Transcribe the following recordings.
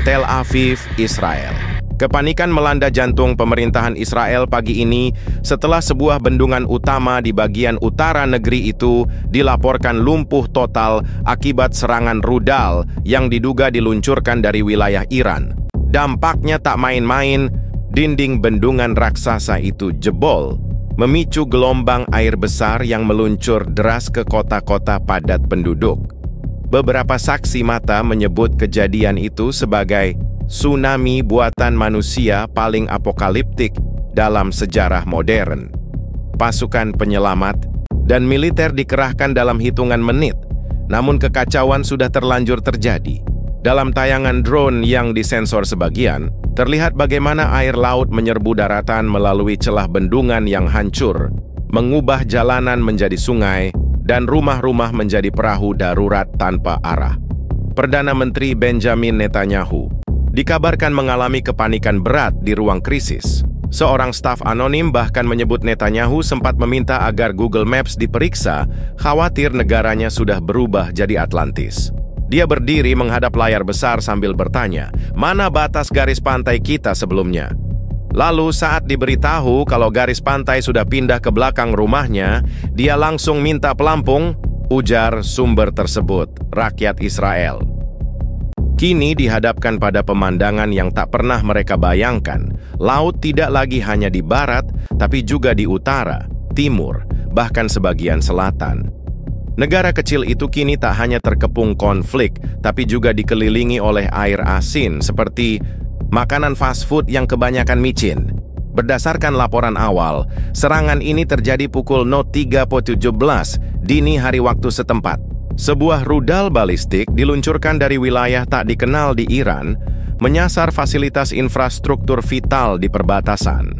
Tel Aviv, Israel. Kepanikan melanda jantung pemerintahan Israel pagi ini setelah sebuah bendungan utama di bagian utara negeri itu dilaporkan lumpuh total akibat serangan rudal yang diduga diluncurkan dari wilayah Iran. Dampaknya tak main-main, dinding bendungan raksasa itu jebol, memicu gelombang air besar yang meluncur deras ke kota-kota padat penduduk. Beberapa saksi mata menyebut kejadian itu sebagai tsunami buatan manusia paling apokaliptik dalam sejarah modern. Pasukan penyelamat dan militer dikerahkan dalam hitungan menit, namun kekacauan sudah terlanjur terjadi. Dalam tayangan drone yang disensor sebagian, terlihat bagaimana air laut menyerbu daratan melalui celah bendungan yang hancur, mengubah jalanan menjadi sungai, dan rumah-rumah menjadi perahu darurat tanpa arah. Perdana Menteri Benjamin Netanyahu dikabarkan mengalami kepanikan berat di ruang krisis. Seorang staf anonim bahkan menyebut Netanyahu sempat meminta agar Google Maps diperiksa, khawatir negaranya sudah berubah jadi Atlantis. Dia berdiri menghadap layar besar sambil bertanya, mana batas garis pantai kita sebelumnya? Lalu saat diberitahu kalau garis pantai sudah pindah ke belakang rumahnya, dia langsung minta pelampung, ujar sumber tersebut, rakyat Israel. Kini dihadapkan pada pemandangan yang tak pernah mereka bayangkan. Laut tidak lagi hanya di barat, tapi juga di utara, timur, bahkan sebagian selatan. Negara kecil itu kini tak hanya terkepung konflik, tapi juga dikelilingi oleh air asin seperti makanan fast food yang kebanyakan micin. Berdasarkan laporan awal, serangan ini terjadi pukul 03.17 dini hari waktu setempat. Sebuah rudal balistik diluncurkan dari wilayah tak dikenal di Iran, menyasar fasilitas infrastruktur vital di perbatasan.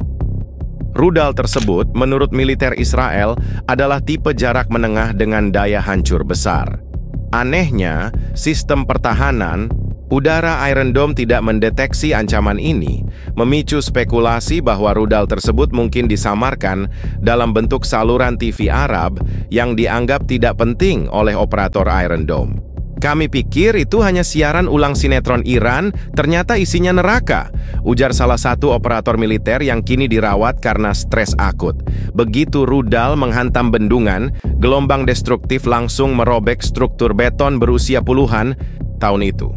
Rudal tersebut, menurut militer Israel, adalah tipe jarak menengah dengan daya hancur besar. Anehnya, sistem pertahanan udara Iron Dome tidak mendeteksi ancaman ini, memicu spekulasi bahwa rudal tersebut mungkin disamarkan dalam bentuk saluran TV Arab yang dianggap tidak penting oleh operator Iron Dome. Kami pikir itu hanya siaran ulang sinetron Iran, ternyata isinya neraka, ujar salah satu operator militer yang kini dirawat karena stres akut. Begitu rudal menghantam bendungan, gelombang destruktif langsung merobek struktur beton berusia puluhan tahun itu.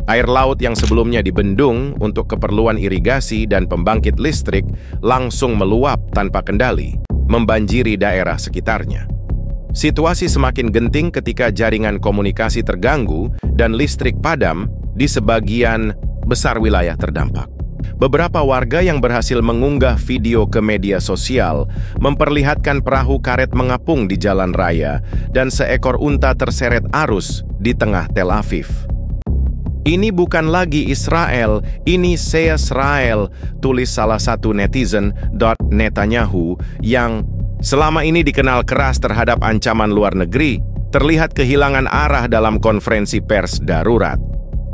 Air laut yang sebelumnya dibendung untuk keperluan irigasi dan pembangkit listrik langsung meluap tanpa kendali, membanjiri daerah sekitarnya. Situasi semakin genting ketika jaringan komunikasi terganggu dan listrik padam di sebagian besar wilayah terdampak. Beberapa warga yang berhasil mengunggah video ke media sosial memperlihatkan perahu karet mengapung di jalan raya dan seekor unta terseret arus di tengah Tel Aviv. Ini bukan lagi Israel, ini Seisrael, tulis salah satu netizen, Netanyahu, yang selama ini dikenal keras terhadap ancaman luar negeri, terlihat kehilangan arah dalam konferensi pers darurat.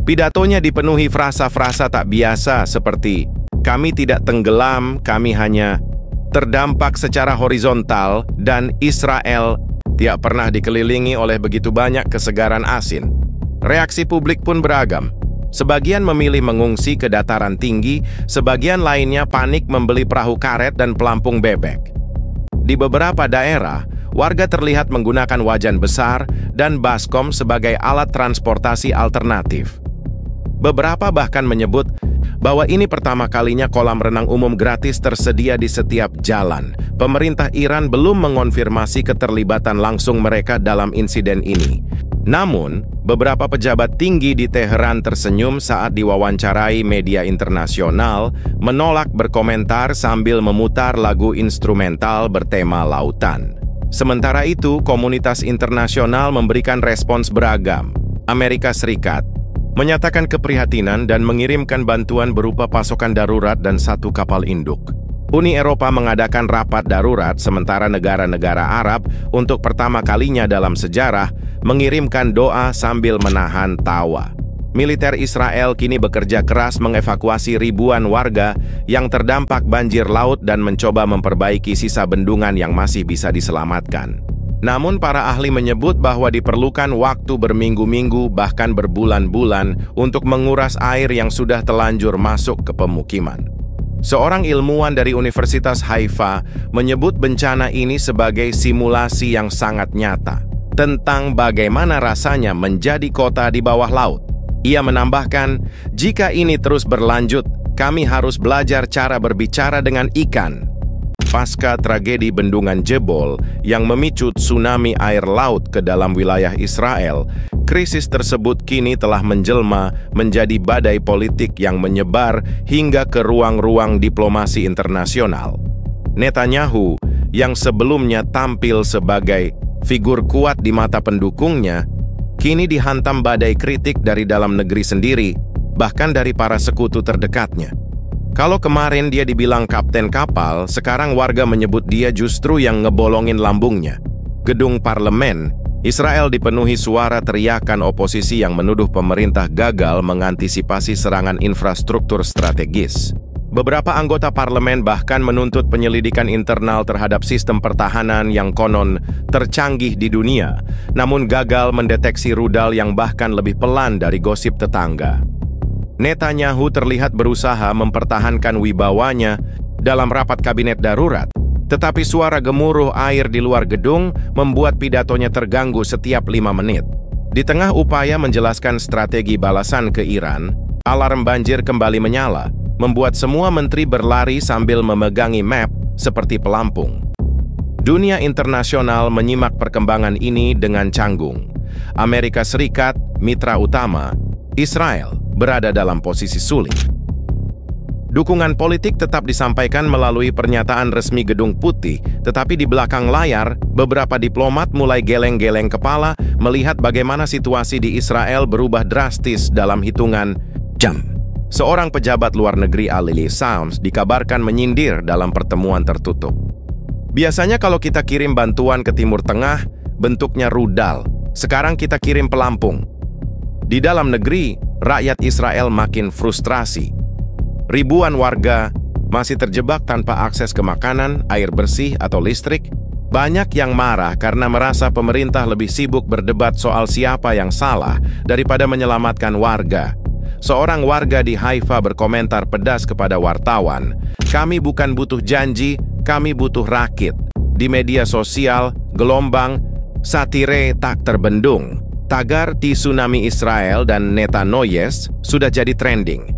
Pidatonya dipenuhi frasa-frasa tak biasa seperti, kami tidak tenggelam, kami hanya terdampak secara horizontal, dan Israel tidak pernah dikelilingi oleh begitu banyak kesegaran asin. Reaksi publik pun beragam. Sebagian memilih mengungsi ke dataran tinggi, sebagian lainnya panik membeli perahu karet dan pelampung bebek. Di beberapa daerah, warga terlihat menggunakan wajan besar dan baskom sebagai alat transportasi alternatif. Beberapa bahkan menyebut bahwa ini pertama kalinya kolam renang umum gratis tersedia di setiap jalan. Pemerintah Iran belum mengonfirmasi keterlibatan langsung mereka dalam insiden ini. Namun, beberapa pejabat tinggi di Teheran tersenyum saat diwawancarai media internasional, menolak berkomentar sambil memutar lagu instrumental bertema lautan. Sementara itu, komunitas internasional memberikan respons beragam. Amerika Serikat menyatakan keprihatinan dan mengirimkan bantuan berupa pasokan darurat dan satu kapal induk. Uni Eropa mengadakan rapat darurat sementara negara-negara Arab untuk pertama kalinya dalam sejarah mengirimkan doa sambil menahan tawa. Militer Israel kini bekerja keras mengevakuasi ribuan warga yang terdampak banjir laut dan mencoba memperbaiki sisa bendungan yang masih bisa diselamatkan. Namun para ahli menyebut bahwa diperlukan waktu berminggu-minggu bahkan berbulan-bulan untuk menguras air yang sudah telanjur masuk ke pemukiman. Seorang ilmuwan dari Universitas Haifa menyebut bencana ini sebagai simulasi yang sangat nyata tentang bagaimana rasanya menjadi kota di bawah laut. Ia menambahkan, jika ini terus berlanjut, kami harus belajar cara berbicara dengan ikan. Pasca tragedi bendungan jebol yang memicu tsunami air laut ke dalam wilayah Israel, krisis tersebut kini telah menjelma menjadi badai politik yang menyebar hingga ke ruang-ruang diplomasi internasional. Netanyahu, yang sebelumnya tampil sebagai figur kuat di mata pendukungnya, kini dihantam badai kritik dari dalam negeri sendiri, bahkan dari para sekutu terdekatnya. Kalau kemarin dia dibilang kapten kapal, sekarang warga menyebut dia justru yang ngebolongin lambungnya. Gedung parlemen, Israel dipenuhi suara teriakan oposisi yang menuduh pemerintah gagal mengantisipasi serangan infrastruktur strategis. Beberapa anggota parlemen bahkan menuntut penyelidikan internal terhadap sistem pertahanan yang konon tercanggih di dunia, namun gagal mendeteksi rudal yang bahkan lebih pelan dari gosip tetangga. Netanyahu terlihat berusaha mempertahankan wibawanya dalam rapat kabinet darurat, tetapi suara gemuruh air di luar gedung membuat pidatonya terganggu setiap 5 menit. Di tengah upaya menjelaskan strategi balasan ke Iran, alarm banjir kembali menyala, membuat semua menteri berlari sambil memegangi map seperti pelampung. Dunia internasional menyimak perkembangan ini dengan canggung. Amerika Serikat, mitra utama, Israel berada dalam posisi sulit. Dukungan politik tetap disampaikan melalui pernyataan resmi Gedung Putih, tetapi di belakang layar, beberapa diplomat mulai geleng-geleng kepala melihat bagaimana situasi di Israel berubah drastis dalam hitungan jam. Seorang pejabat luar negeri Alili Sams dikabarkan menyindir dalam pertemuan tertutup. Biasanya kalau kita kirim bantuan ke Timur Tengah, bentuknya rudal. Sekarang kita kirim pelampung. Di dalam negeri, rakyat Israel makin frustrasi. Ribuan warga masih terjebak tanpa akses ke makanan, air bersih, atau listrik. Banyak yang marah karena merasa pemerintah lebih sibuk berdebat soal siapa yang salah daripada menyelamatkan warga. Seorang warga di Haifa berkomentar pedas kepada wartawan, "Kami bukan butuh janji, kami butuh rakit." Di media sosial, gelombang satire tak terbendung. Tagar tsunami Israel dan Netanyahu sudah jadi trending.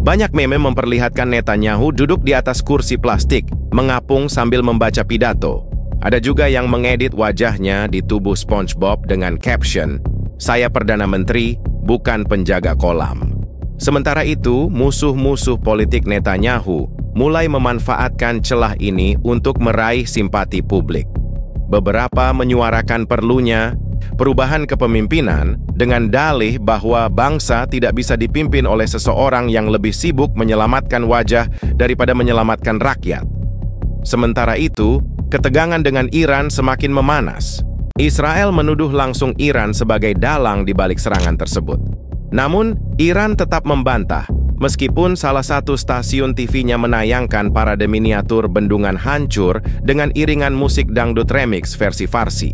Banyak meme memperlihatkan Netanyahu duduk di atas kursi plastik, mengapung sambil membaca pidato. Ada juga yang mengedit wajahnya di tubuh SpongeBob dengan caption, "Saya Perdana Menteri, bukan penjaga kolam." Sementara itu, musuh-musuh politik Netanyahu mulai memanfaatkan celah ini untuk meraih simpati publik. Beberapa menyuarakan perlunya perubahan kepemimpinan dengan dalih bahwa bangsa tidak bisa dipimpin oleh seseorang yang lebih sibuk menyelamatkan wajah daripada menyelamatkan rakyat. Sementara itu, ketegangan dengan Iran semakin memanas. Israel menuduh langsung Iran sebagai dalang di balik serangan tersebut. Namun, Iran tetap membantah, meskipun salah satu stasiun TV-nya menayangkan parade miniatur bendungan hancur dengan iringan musik dangdut remix versi Farsi.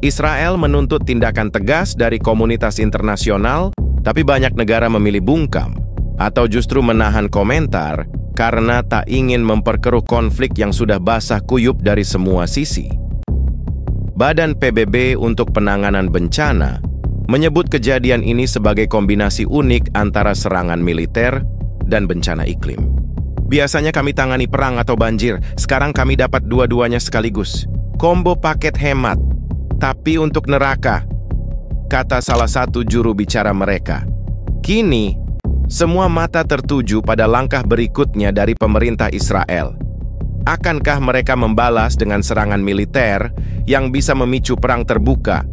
Israel menuntut tindakan tegas dari komunitas internasional, tapi banyak negara memilih bungkam atau justru menahan komentar karena tak ingin memperkeruh konflik yang sudah basah kuyup dari semua sisi. Badan PBB untuk Penanganan Bencana menyebut kejadian ini sebagai kombinasi unik antara serangan militer dan bencana iklim. Biasanya kami tangani perang atau banjir, sekarang kami dapat dua-duanya sekaligus. Combo paket hemat. Tapi untuk neraka, kata salah satu juru bicara mereka. Kini, semua mata tertuju pada langkah berikutnya dari pemerintah Israel. Akankah mereka membalas dengan serangan militer yang bisa memicu perang terbuka?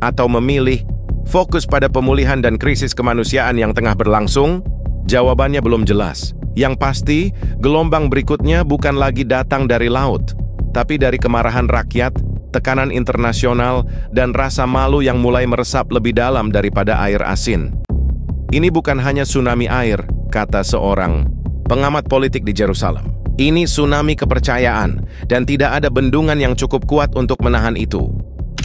Atau memilih fokus pada pemulihan dan krisis kemanusiaan yang tengah berlangsung? Jawabannya belum jelas. Yang pasti, gelombang berikutnya bukan lagi datang dari laut, tapi dari kemarahan rakyat, tekanan internasional, dan rasa malu yang mulai meresap lebih dalam daripada air asin. Ini bukan hanya tsunami air, kata seorang pengamat politik di Yerusalem. Ini tsunami kepercayaan, dan tidak ada bendungan yang cukup kuat untuk menahan itu.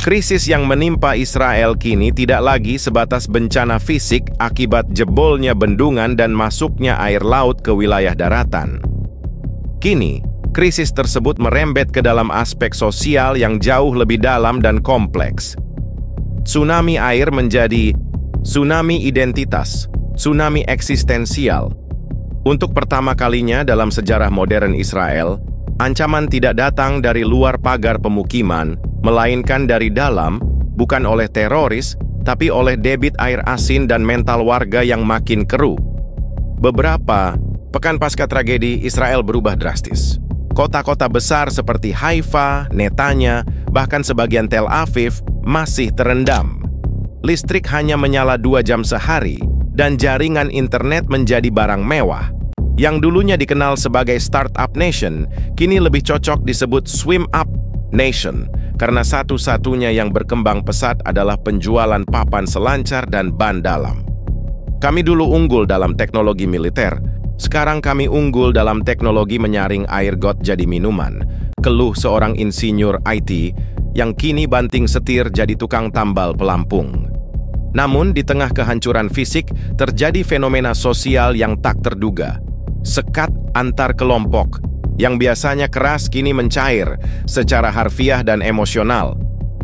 Krisis yang menimpa Israel kini tidak lagi sebatas bencana fisik akibat jebolnya bendungan dan masuknya air laut ke wilayah daratan. Kini, krisis tersebut merembet ke dalam aspek sosial yang jauh lebih dalam dan kompleks. Tsunami air menjadi tsunami identitas, tsunami eksistensial. Untuk pertama kalinya dalam sejarah modern Israel, ancaman tidak datang dari luar pagar pemukiman, melainkan dari dalam, bukan oleh teroris, tapi oleh debit air asin dan mental warga yang makin keruh. Beberapa pekan pasca tragedi, Israel berubah drastis. Kota-kota besar seperti Haifa, Netanya, bahkan sebagian Tel Aviv masih terendam. Listrik hanya menyala 2 jam sehari, dan jaringan internet menjadi barang mewah. Yang dulunya dikenal sebagai Startup Nation, kini lebih cocok disebut Swim Up Nation, karena satu-satunya yang berkembang pesat adalah penjualan papan selancar dan ban dalam. Kami dulu unggul dalam teknologi militer, sekarang kami unggul dalam teknologi menyaring air got jadi minuman, keluh seorang insinyur IT yang kini banting setir jadi tukang tambal pelampung. Namun di tengah kehancuran fisik, terjadi fenomena sosial yang tak terduga. Sekat antar kelompok, yang biasanya keras kini mencair secara harfiah dan emosional.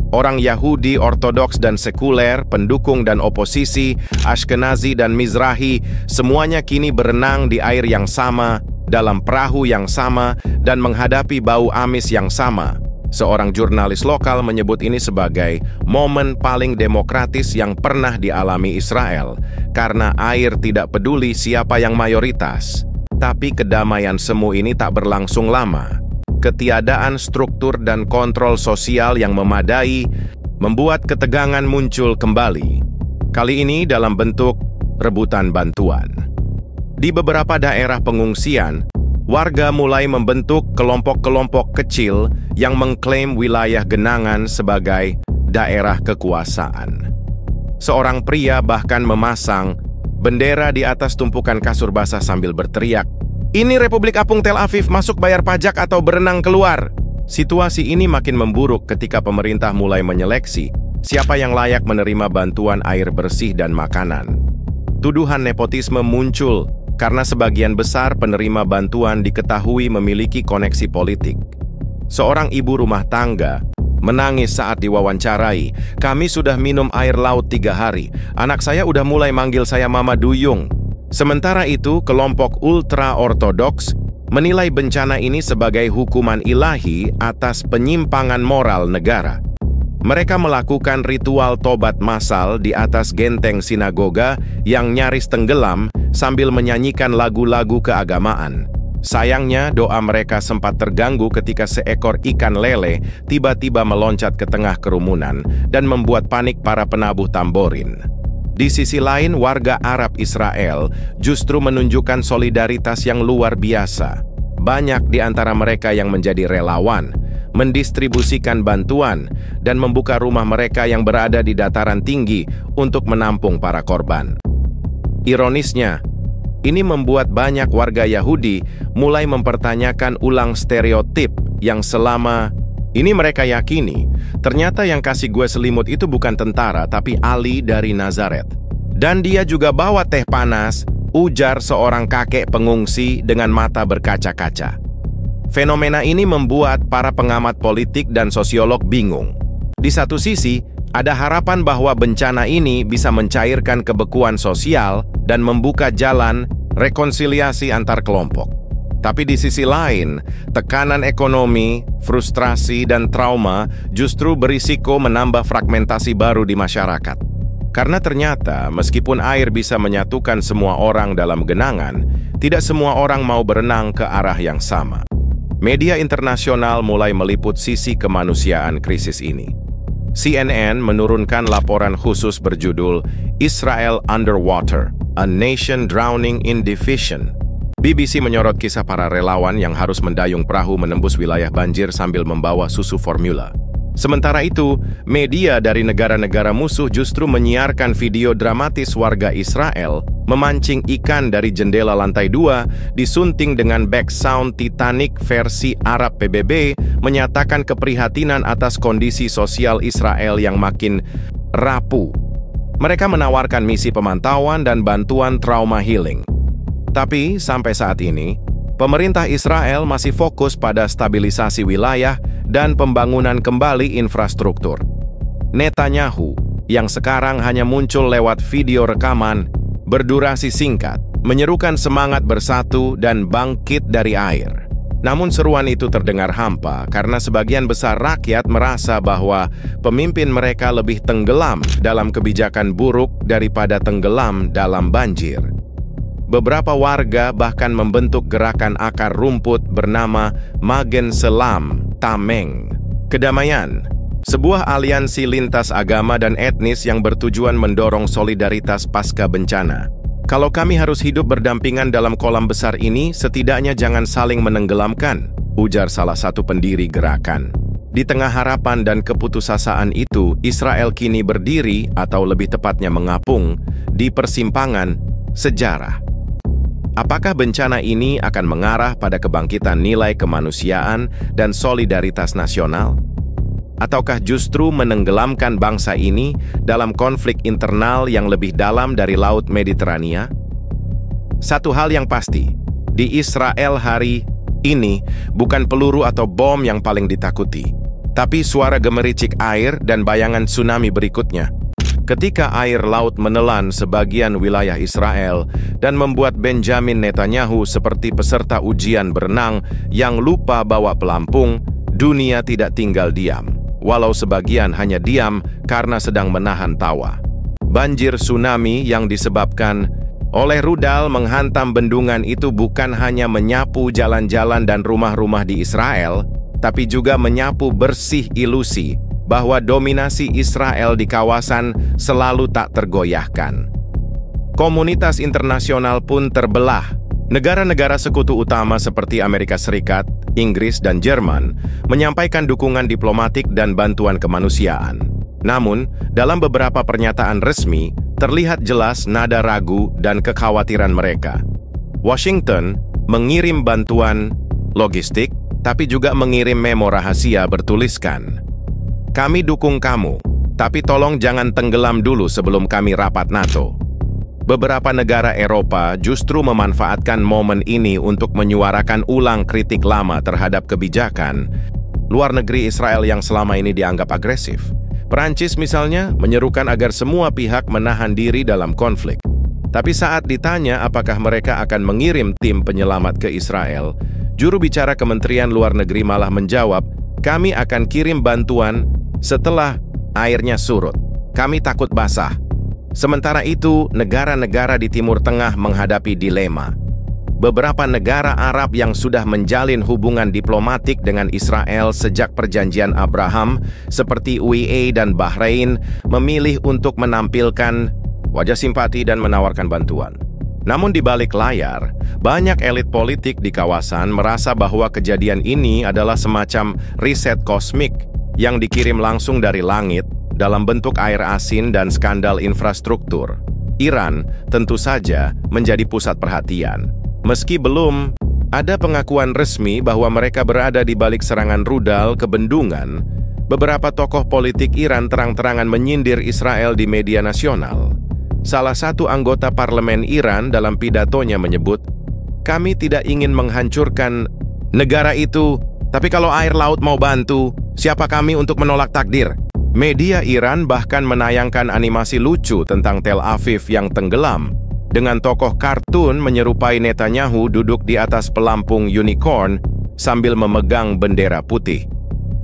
Orang Yahudi, Ortodoks dan sekuler, pendukung dan oposisi, Ashkenazi dan Mizrahi, semuanya kini berenang di air yang sama, dalam perahu yang sama, dan menghadapi bau amis yang sama. Seorang jurnalis lokal menyebut ini sebagai momen paling demokratis yang pernah dialami Israel, karena air tidak peduli siapa yang mayoritas. Tapi kedamaian semu ini tak berlangsung lama. Ketiadaan struktur dan kontrol sosial yang memadai membuat ketegangan muncul kembali. Kali ini dalam bentuk rebutan bantuan. Di beberapa daerah pengungsian, warga mulai membentuk kelompok-kelompok kecil yang mengklaim wilayah genangan sebagai daerah kekuasaan. Seorang pria bahkan memasang bendera di atas tumpukan kasur basah sambil berteriak, "Ini Republik Apung Tel Aviv, masuk bayar pajak atau berenang keluar." Situasi ini makin memburuk ketika pemerintah mulai menyeleksi siapa yang layak menerima bantuan air bersih dan makanan. Tuduhan nepotisme muncul karena sebagian besar penerima bantuan diketahui memiliki koneksi politik. Seorang ibu rumah tangga menangis saat diwawancarai, "Kami sudah minum air laut 3 hari. Anak saya udah mulai manggil saya Mama Duyung." Sementara itu, kelompok ultra-ortodoks menilai bencana ini sebagai hukuman ilahi atas penyimpangan moral negara. Mereka melakukan ritual tobat massal di atas genteng sinagoga yang nyaris tenggelam sambil menyanyikan lagu-lagu keagamaan. Sayangnya, doa mereka sempat terganggu ketika seekor ikan lele tiba-tiba meloncat ke tengah kerumunan dan membuat panik para penabuh tamborin. Di sisi lain, warga Arab Israel justru menunjukkan solidaritas yang luar biasa. Banyak di antara mereka yang menjadi relawan, mendistribusikan bantuan, dan membuka rumah mereka yang berada di dataran tinggi untuk menampung para korban. Ironisnya, ini membuat banyak warga Yahudi mulai mempertanyakan ulang stereotip yang selama ini mereka yakini. Ternyata yang kasih gue selimut itu bukan tentara, tapi Ali dari Nazaret. Dan dia juga bawa teh panas, ujar seorang kakek pengungsi dengan mata berkaca-kaca. Fenomena ini membuat para pengamat politik dan sosiolog bingung. Di satu sisi, ada harapan bahwa bencana ini bisa mencairkan kebekuan sosial dan membuka jalan rekonsiliasi antar kelompok. Tapi di sisi lain, tekanan ekonomi, frustrasi, dan trauma justru berisiko menambah fragmentasi baru di masyarakat. Karena ternyata, meskipun air bisa menyatukan semua orang dalam genangan, tidak semua orang mau berenang ke arah yang sama. Media internasional mulai meliput sisi kemanusiaan krisis ini. CNN menurunkan laporan khusus berjudul Israel Underwater, A Nation Drowning in Division. BBC menyorot kisah para relawan yang harus mendayung perahu menembus wilayah banjir sambil membawa susu formula. Sementara itu, media dari negara-negara musuh justru menyiarkan video dramatis warga Israel memancing ikan dari jendela lantai 2, disunting dengan background Titanic versi Arab. PBB menyatakan keprihatinan atas kondisi sosial Israel yang makin rapuh. Mereka menawarkan misi pemantauan dan bantuan trauma healing. Tapi sampai saat ini, pemerintah Israel masih fokus pada stabilisasi wilayah dan pembangunan kembali infrastruktur. Netanyahu, yang sekarang hanya muncul lewat video rekaman berdurasi singkat, menyerukan semangat bersatu dan bangkit dari air. Namun seruan itu terdengar hampa karena sebagian besar rakyat merasa bahwa pemimpin mereka lebih tenggelam dalam kebijakan buruk daripada tenggelam dalam banjir. Beberapa warga bahkan membentuk gerakan akar rumput bernama Magen Selam Tameng, kedamaian, sebuah aliansi lintas agama dan etnis yang bertujuan mendorong solidaritas pasca bencana. Kalau kami harus hidup berdampingan dalam kolam besar ini, setidaknya jangan saling menenggelamkan, ujar salah satu pendiri gerakan. Di tengah harapan dan keputusasaan itu, Israel kini berdiri, atau lebih tepatnya mengapung, di persimpangan sejarah. Apakah bencana ini akan mengarah pada kebangkitan nilai kemanusiaan dan solidaritas nasional? Ataukah justru menenggelamkan bangsa ini dalam konflik internal yang lebih dalam dari Laut Mediterania? Satu hal yang pasti, di Israel hari ini bukan peluru atau bom yang paling ditakuti, tapi suara gemericik air dan bayangan tsunami berikutnya. Ketika air laut menelan sebagian wilayah Israel dan membuat Benjamin Netanyahu seperti peserta ujian berenang yang lupa bawa pelampung, dunia tidak tinggal diam. Walau sebagian hanya diam karena sedang menahan tawa. Banjir tsunami yang disebabkan oleh rudal menghantam bendungan itu bukan hanya menyapu jalan-jalan dan rumah-rumah di Israel, tapi juga menyapu bersih ilusi bahwa dominasi Israel di kawasan selalu tak tergoyahkan. Komunitas internasional pun terbelah. Negara-negara sekutu utama seperti Amerika Serikat, Inggris, dan Jerman menyampaikan dukungan diplomatik dan bantuan kemanusiaan. Namun, dalam beberapa pernyataan resmi, terlihat jelas nada ragu dan kekhawatiran mereka. Washington mengirim bantuan logistik, tapi juga mengirim memo rahasia bertuliskan, "Kami dukung kamu, tapi tolong jangan tenggelam dulu sebelum kami rapat NATO." Beberapa negara Eropa justru memanfaatkan momen ini untuk menyuarakan ulang kritik lama terhadap kebijakan luar negeri Israel yang selama ini dianggap agresif. Perancis misalnya menyerukan agar semua pihak menahan diri dalam konflik. Tapi saat ditanya apakah mereka akan mengirim tim penyelamat ke Israel, juru bicara Kementerian Luar Negeri malah menjawab, "Kami akan kirim bantuan setelah airnya surut. Kami takut basah." Sementara itu, negara-negara di Timur Tengah menghadapi dilema. Beberapa negara Arab yang sudah menjalin hubungan diplomatik dengan Israel sejak Perjanjian Abraham, seperti UAE dan Bahrain, memilih untuk menampilkan wajah simpati dan menawarkan bantuan. Namun di balik layar, banyak elit politik di kawasan merasa bahwa kejadian ini adalah semacam riset kosmik yang dikirim langsung dari langit dalam bentuk air asin dan skandal infrastruktur. Iran tentu saja menjadi pusat perhatian. Meski belum ada pengakuan resmi bahwa mereka berada di balik serangan rudal ke bendungan, beberapa tokoh politik Iran terang-terangan menyindir Israel di media nasional. Salah satu anggota parlemen Iran dalam pidatonya menyebut, "Kami tidak ingin menghancurkan negara itu, tapi kalau air laut mau bantu, siapa kami untuk menolak takdir?" Media Iran bahkan menayangkan animasi lucu tentang Tel Aviv yang tenggelam, dengan tokoh kartun menyerupai Netanyahu duduk di atas pelampung unicorn sambil memegang bendera putih.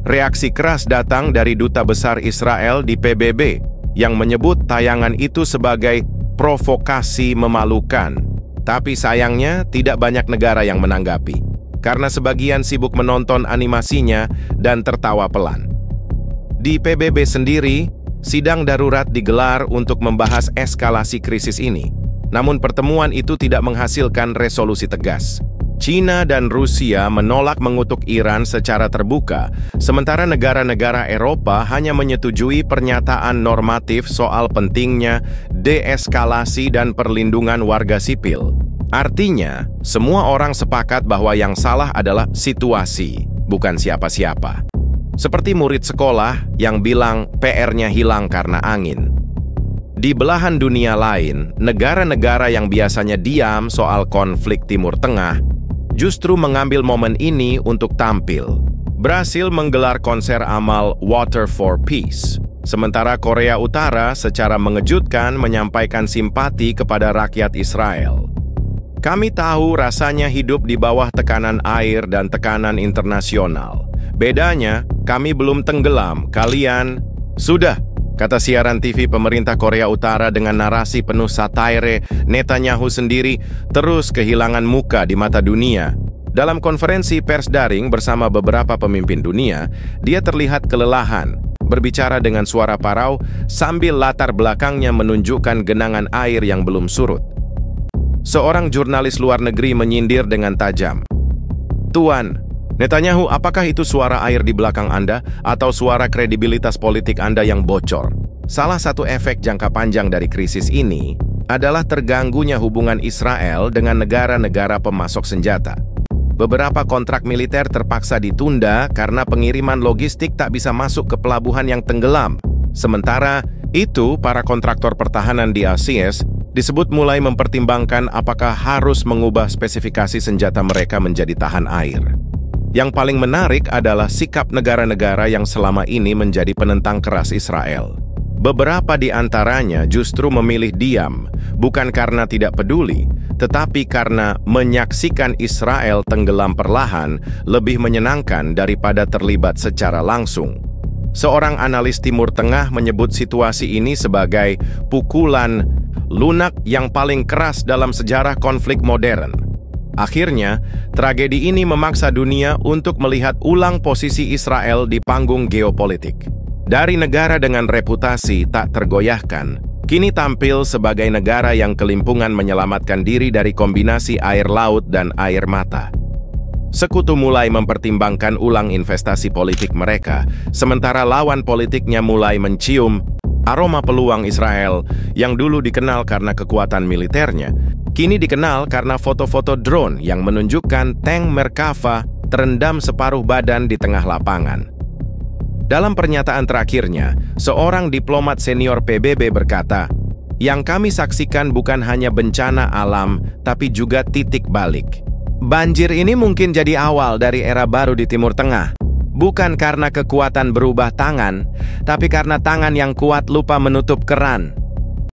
Reaksi keras datang dari Duta Besar Israel di PBB, yang menyebut tayangan itu sebagai provokasi memalukan. Tapi sayangnya tidak banyak negara yang menanggapi, karena sebagian sibuk menonton animasinya dan tertawa pelan. Di PBB sendiri, sidang darurat digelar untuk membahas eskalasi krisis ini. Namun pertemuan itu tidak menghasilkan resolusi tegas. China dan Rusia menolak mengutuk Iran secara terbuka, sementara negara-negara Eropa hanya menyetujui pernyataan normatif soal pentingnya deeskalasi dan perlindungan warga sipil. Artinya, semua orang sepakat bahwa yang salah adalah situasi, bukan siapa-siapa. Seperti murid sekolah yang bilang PR-nya hilang karena angin. Di belahan dunia lain, negara-negara yang biasanya diam soal konflik Timur Tengah justru mengambil momen ini untuk tampil. Brasil menggelar konser amal Water for Peace, sementara Korea Utara secara mengejutkan menyampaikan simpati kepada rakyat Israel. Kami tahu rasanya hidup di bawah tekanan air dan tekanan internasional. Bedanya, kami belum tenggelam, kalian sudah, kata siaran TV pemerintah Korea Utara dengan narasi penuh sataire. Netanyahu sendiri terus kehilangan muka di mata dunia. Dalam konferensi pers daring bersama beberapa pemimpin dunia, dia terlihat kelelahan, berbicara dengan suara parau sambil latar belakangnya menunjukkan genangan air yang belum surut. Seorang jurnalis luar negeri menyindir dengan tajam, "Tuan, Netanyahu, apakah itu suara air di belakang Anda atau suara kredibilitas politik Anda yang bocor?" Salah satu efek jangka panjang dari krisis ini adalah terganggunya hubungan Israel dengan negara-negara pemasok senjata. Beberapa kontrak militer terpaksa ditunda karena pengiriman logistik tak bisa masuk ke pelabuhan yang tenggelam. Sementara itu, para kontraktor pertahanan di Asia disebut mulai mempertimbangkan apakah harus mengubah spesifikasi senjata mereka menjadi tahan air. Yang paling menarik adalah sikap negara-negara yang selama ini menjadi penentang keras Israel. Beberapa di antaranya justru memilih diam, bukan karena tidak peduli, tetapi karena menyaksikan Israel tenggelam perlahan lebih menyenangkan daripada terlibat secara langsung. Seorang analis Timur Tengah menyebut situasi ini sebagai pukulan lunak yang paling keras dalam sejarah konflik modern. Akhirnya, tragedi ini memaksa dunia untuk melihat ulang posisi Israel di panggung geopolitik. Dari negara dengan reputasi tak tergoyahkan, kini tampil sebagai negara yang kelimpungan menyelamatkan diri dari kombinasi air laut dan air mata. Sekutu mulai mempertimbangkan ulang investasi politik mereka, sementara lawan politiknya mulai mencium aroma peluang. Israel yang dulu dikenal karena kekuatan militernya, kini dikenal karena foto-foto drone yang menunjukkan tank Merkava terendam separuh badan di tengah lapangan. Dalam pernyataan terakhirnya, seorang diplomat senior PBB berkata, "Yang kami saksikan bukan hanya bencana alam, tapi juga titik balik. Banjir ini mungkin jadi awal dari era baru di Timur Tengah. Bukan karena kekuatan berubah tangan, tapi karena tangan yang kuat lupa menutup keran."